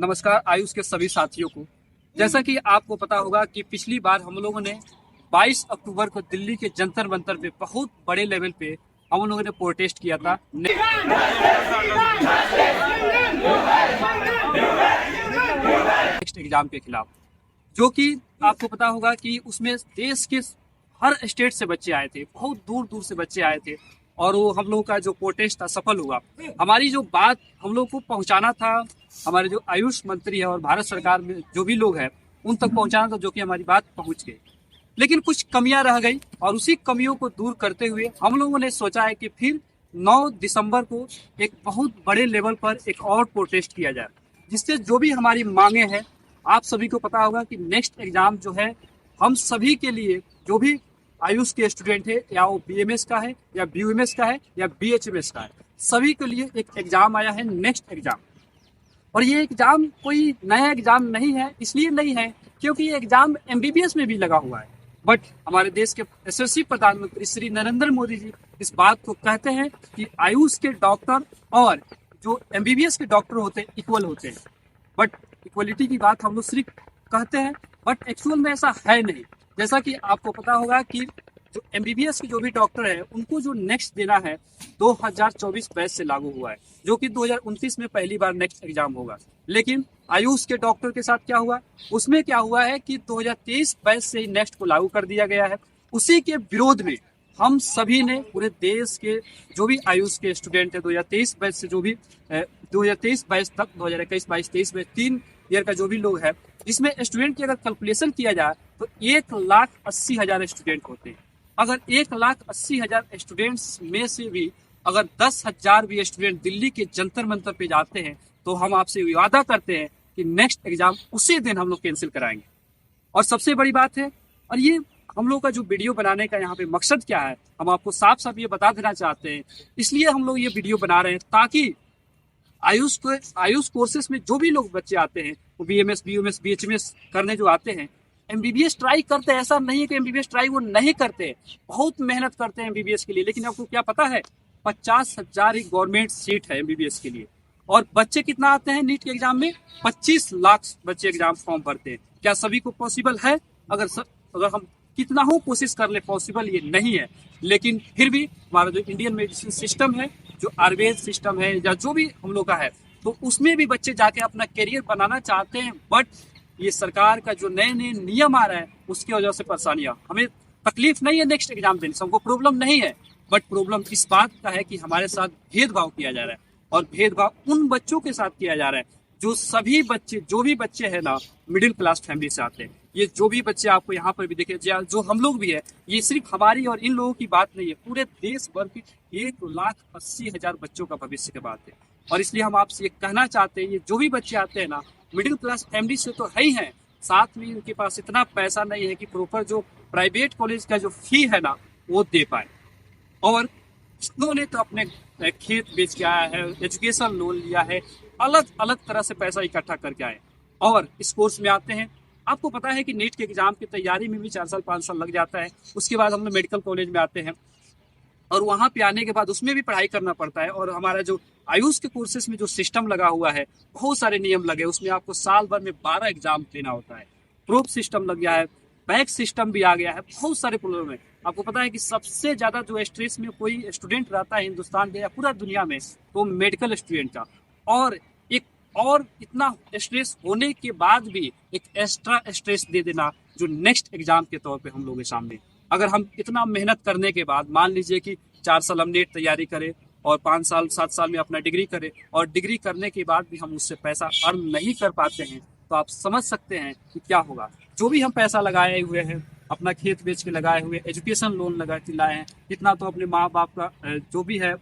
नमस्कार आयुष के सभी साथियों को। जैसा कि आपको पता होगा कि पिछली बार हम लोगों ने 22 अक्टूबर को दिल्ली के जंतर मंतर पे बहुत बड़े लेवल पे हम लोगों ने प्रोटेस्ट किया था नेक्स्ट एग्जाम के खिलाफ, जो कि आपको पता होगा कि उसमें देश के हर स्टेट से बच्चे आए थे, बहुत दूर दूर से बच्चे आए थे और वो हम लोगों का जो प्रोटेस्ट था सफल हुआ। हमारी जो बात हम लोग को पहुंचाना था, हमारे जो आयुष मंत्री है और भारत सरकार में जो भी लोग हैं उन तक पहुंचाना था, जो कि हमारी बात पहुंच गई। लेकिन कुछ कमियां रह गई और उसी कमियों को दूर करते हुए हम लोगों ने सोचा है कि फिर 9 दिसंबर को एक बहुत बड़े लेवल पर एक और प्रोटेस्ट किया जाए, जिससे जो भी हमारी मांगे हैं, आप सभी को पता होगा कि नेक्स्ट एग्जाम जो है हम सभी के लिए, जो भी आयुष के स्टूडेंट है, या वो बीएमएस का है या बीयूएमएस का है या बीएचएमएस का है, सभी के लिए एक एग्जाम आया है, नेक्स्ट एग्जाम। और ये एग्जाम कोई नया एग्जाम नहीं है, इसलिए नहीं है क्योंकि ये एग्जाम एमबीबीएस में भी लगा हुआ है। बट हमारे देश के यशस्वी प्रधानमंत्री श्री नरेंद्र मोदी जी इस बात को कहते हैं कि आयुष के डॉक्टर और जो एमबीबीएस के डॉक्टर होते हैं इक्वल होते हैं। बट इक्वलिटी की बात हम लोग सिर्फ कहते हैं, बट एक्चुअल में ऐसा है नहीं। जैसा कि आपको पता होगा कि जो एमबीबीएस के जो भी डॉक्टर है उनको जो नेक्स्ट देना है 2024 बैच से लागू हुआ है, जो कि 2029 में पहली बार नेक्स्ट एग्जाम होगा। लेकिन आयुष के डॉक्टर के साथ क्या हुआ, उसमें क्या हुआ है कि 2023 बैच से ही नेक्स्ट को लागू कर दिया गया है। उसी के विरोध में हम सभी ने, पूरे देश के जो भी आयुष के स्टूडेंट है 2023 बैच से, जो भी 2023 बैच तक 2021, 22, 23 बैच 3 ईयर का जो भी लोग है, इसमें स्टूडेंट की अगर कैलकुलेशन किया जाए तो 1,80,000 स्टूडेंट होते हैं। अगर 1,80,000 स्टूडेंट्स में से भी अगर 10,000 भी स्टूडेंट दिल्ली के जंतर मंतर पे जाते हैं तो हम आपसे वादा करते हैं कि नेक्स्ट एग्जाम उसी दिन हम लोग कैंसिल कराएंगे। और सबसे बड़ी बात है, और ये हम लोग का जो वीडियो बनाने का यहाँ पे मकसद क्या है, हम आपको साफ साफ ये बता देना चाहते हैं। इसलिए हम लोग ये वीडियो बना रहे हैं ताकि आयुष कोर्सेज में जो भी लोग बच्चे आते हैं, वो बीएमएस, बीयूएमएस, बीएचएमएस करने जो आते हैं, एमबीबीएस ट्राई करते हैं। ऐसा नहीं है कि एमबीबीएस ट्राई वो नहीं करते, बहुत मेहनत करते हैं एमबीबीएस के लिए। लेकिन आपको क्या पता है, 50,000 ही गवर्नमेंट सीट है एमबीबीएस के लिए, और बच्चे कितना आते हैं नीट के एग्जाम में, 25 लाख बच्चे एग्जाम फॉर्म भरते हैं। क्या सभी को पॉसिबल है? अगर हम कितना हो कोशिश कर ले, पॉसिबल ये नहीं है। लेकिन फिर भी हमारा जो इंडियन मेडिसिन सिस्टम है, जो आयुर्वेद सिस्टम है, या जो भी हम लोग का है, तो उसमें भी बच्चे जाके अपना करियर बनाना चाहते हैं। बट ये सरकार का जो नए नए नियम आ रहा है उसकी वजह से परेशानियां, हमें तकलीफ नहीं है नेक्स्ट एग्जाम देने से, हमको प्रॉब्लम नहीं है। बट प्रॉब्लम इस बात का है कि हमारे साथ भेदभाव किया जा रहा है, और भेदभाव उन बच्चों के साथ किया जा रहा है जो सभी बच्चे, जो भी बच्चे हैं ना, मिडिल क्लास फैमिली से आते हैं। ये जो भी बच्चे आपको यहाँ पर भी देखे, जो हम लोग भी है, ये सिर्फ हमारी और इन लोगों की बात नहीं है, पूरे देश भर की 1,80,000 बच्चों का भविष्य की बात है। और इसलिए हम आपसे ये कहना चाहते हैं, ये जो भी बच्चे आते हैं ना, मिडिल क्लास फैमिली से तो है ही हैं, साथ में उनके पास इतना पैसा नहीं है कि प्रॉपर जो प्राइवेट कॉलेज का जो फी है ना वो दे पाए। और उन्होंने तो अपने खेत बेच के आया है, एजुकेशन लोन लिया है, अलग अलग तरह से पैसा इकट्ठा करके आए और इस कोर्स में आते हैं। आपको पता है कि नीट के एग्जाम की तैयारी में भी 4 साल 5 साल लग जाता है। उसके बाद हम लोग मेडिकल कॉलेज में आते हैं और वहाँ पे आने के बाद उसमें भी पढ़ाई करना पड़ता है। और हमारा जो आयुष के कोर्सेज में जो सिस्टम लगा हुआ है, बहुत सारे नियम लगे, उसमें आपको साल भर में 12 एग्जाम देना होता है, प्रूफ सिस्टम लग गया है, बैक सिस्टम भी आ गया है, बहुत सारे प्रॉब्लम है। आपको पता है कि सबसे ज्यादा जो स्ट्रेस में कोई स्टूडेंट रहता है हिंदुस्तान के या पूरा दुनिया में, तो मेडिकल स्टूडेंट का। और इतना स्ट्रेस होने के बाद भी एक एक्स्ट्रा स्ट्रेस दे देना जो नेक्स्ट एग्जाम के तौर पे हम लोगों के सामने। अगर हम इतना मेहनत करने के बाद, मान लीजिए कि 4 साल हम नेट तैयारी करें और 5 साल 7 साल में अपना डिग्री करें, और डिग्री करने के बाद भी हम उससे पैसा अर्न नहीं कर पाते हैं, तो आप समझ सकते हैं कि क्या होगा। जो भी हम पैसा लगाए हुए हैं, अपना खेत बेच के लगाए हुए, एजुकेशन लोन लगा के लाए हैं, इतना तो अपने माँ बाप का जो भी है,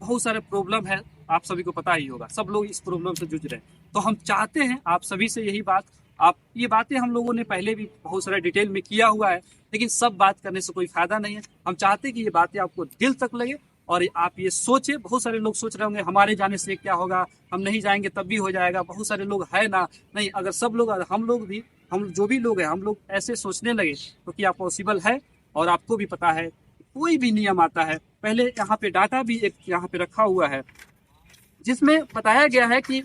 बहुत सारे प्रॉब्लम है, आप सभी को पता ही होगा, सब लोग इस प्रॉब्लम से जूझ रहे हैं। तो हम चाहते हैं आप सभी से यही बात, ये बातें हम लोगों ने पहले भी बहुत सारा डिटेल में किया हुआ है, लेकिन सब बात करने से कोई फायदा नहीं है। हम चाहते हैं कि ये बातें आपको दिल तक लगे और आप ये सोचे। बहुत सारे लोग सोच रहे होंगे हमारे जाने से क्या होगा, हम नहीं जाएंगे तब भी हो जाएगा। बहुत सारे लोग है ना, नहीं, अगर सब लोग, हम लोग भी, हम जो भी लोग हैं, हम लोग ऐसे सोचने लगे तो क्या पॉसिबल है। और आपको भी पता है कोई भी नियम आता है, पहले यहाँ पे डाटा भी एक यहाँ पे रखा हुआ है जिसमें बताया गया है कि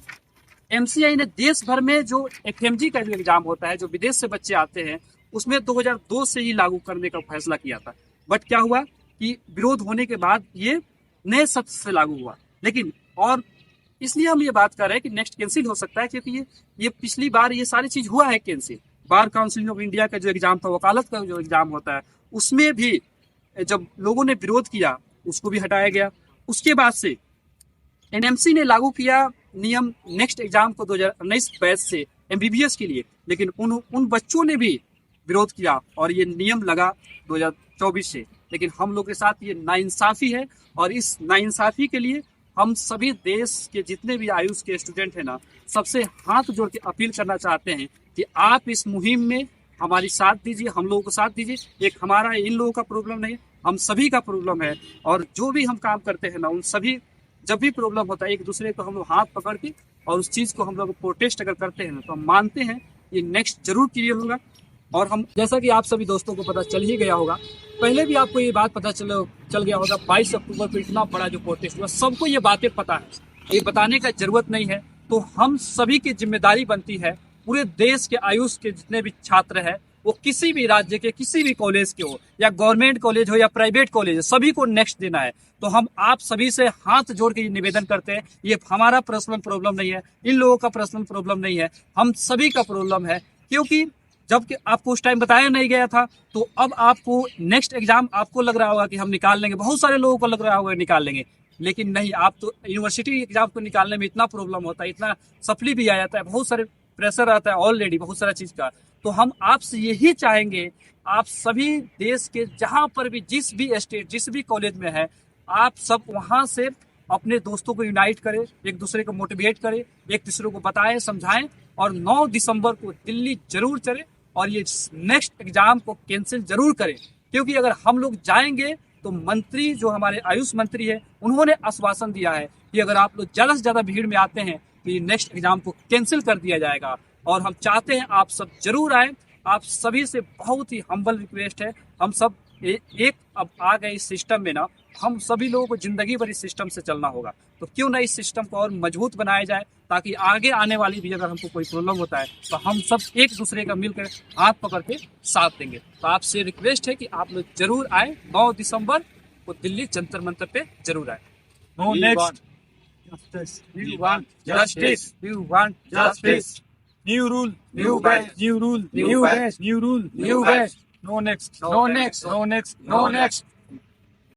एमसीआई ने देश भर में जो एफएमजी का जो एग्जाम होता है, जो विदेश से बच्चे आते हैं, उसमें 2002 से ही लागू करने का फैसला किया था। बट क्या हुआ कि विरोध होने के बाद ये नए शब्द से लागू हुआ। लेकिन और इसलिए हम ये बात कर रहे हैं कि नेक्स्ट कैंसिल हो सकता है, क्योंकि ये पिछली बार ये सारी चीज हुआ है cancel. Bar council of India का जो एग्जाम था, वकालत का जो एग्जाम होता है, उसमें भी जब लोगों ने विरोध किया उसको भी हटाया गया। उसके बाद से एनएमसी ने लागू किया नियम नेक्स्ट एग्जाम को 2019 बैच से एमबीबीएस के लिए, लेकिन उन बच्चों ने भी विरोध किया और ये नियम लगा 2024 से। लेकिन हम लोग के साथ ये नाइंसाफी है, और इस नाइंसाफी के लिए हम सभी देश के जितने भी आयुष के स्टूडेंट हैं ना, सबसे हाथ जोड़ के अपील करना चाहते हैं कि आप इस मुहिम में हमारी साथ दीजिए, हम लोगों को साथ दीजिए। एक हमारा इन लोगों का प्रॉब्लम नहीं है, हम सभी का प्रॉब्लम है। और जो भी हम काम करते हैं ना, उन सभी जब भी प्रॉब्लम होता है, एक दूसरे को हम लोग हाथ पकड़ के और उस चीज़ को हम लोग प्रोटेस्ट अगर करते हैं ना, तो हम मानते हैं ये नेक्स्ट जरूर क्लियर होगा। और हम, जैसा कि आप सभी दोस्तों को पता चल ही गया होगा, पहले भी आपको ये बात पता चल गया होगा, 22 अक्टूबर को इतना बड़ा जो प्रोटेस्ट हुआ, सबको ये बातें पता है, ये बताने का जरूरत नहीं है। तो हम सभी की जिम्मेदारी बनती है, पूरे देश के आयुष के जितने भी छात्र हैं, वो किसी भी राज्य के किसी भी कॉलेज के हो, या गवर्नमेंट कॉलेज हो या प्राइवेट कॉलेज हो, सभी को नेक्स्ट देना है। तो हम आप सभी से हाथ जोड़ के निवेदन करते हैं, ये हमारा पर्सनल प्रॉब्लम नहीं है, इन लोगों का पर्सनल प्रॉब्लम नहीं है, हम सभी का प्रॉब्लम है। क्योंकि जब आपको उस टाइम बताया नहीं गया था, तो अब आपको नेक्स्ट एग्जाम आपको लग रहा होगा कि हम निकाल लेंगे, बहुत सारे लोगों को लग रहा होगा निकाल लेंगे, लेकिन नहीं। आप तो यूनिवर्सिटी एग्जाम को निकालने में इतना प्रॉब्लम होता है, इतना सप्ली भी आ जाता है, बहुत सारे प्रेशर आता है ऑलरेडी बहुत सारा चीज का। तो हम आपसे यही चाहेंगे, आप सभी देश के जहां पर भी, जिस भी स्टेट, जिस भी कॉलेज में है, आप सब वहां से अपने दोस्तों को यूनाइट करें, एक दूसरे को मोटिवेट करें, एक दूसरे को बताएं, समझाएं, और 9 दिसंबर को दिल्ली जरूर चले और ये नेक्स्ट एग्जाम को कैंसिल जरूर करें। क्योंकि अगर हम लोग जाएंगे तो मंत्री, जो हमारे आयुष मंत्री है, उन्होंने आश्वासन दिया है कि अगर आप लोग ज्यादा से ज्यादा भीड़ में आते हैं तो ये नेक्स्ट एग्जाम को कैंसिल कर दिया जाएगा। और हम चाहते हैं आप सब जरूर आए। आप सभी से बहुत ही हम्बल रिक्वेस्ट है, हम सब एक अब आ गए इस सिस्टम में ना, हम सभी लोगों को जिंदगी भर इस सिस्टम से चलना होगा। तो क्यों ना इस सिस्टम को और मजबूत बनाया जाए, ताकि आगे आने वाली भी अगर हमको कोई प्रॉब्लम होता है तो हम सब एक दूसरे का मिलकर हाथ पकड़ के साथ देंगे। तो आपसे रिक्वेस्ट है कि आप लोग जरूर आए, 9 दिसंबर को दिल्ली जंतर मंतर पे जरूर आए। No next. Justice. We want Justice. We want Justice. New rule. New batch. New rule. New batch. New rule. New batch. No next. No next. No next. No next.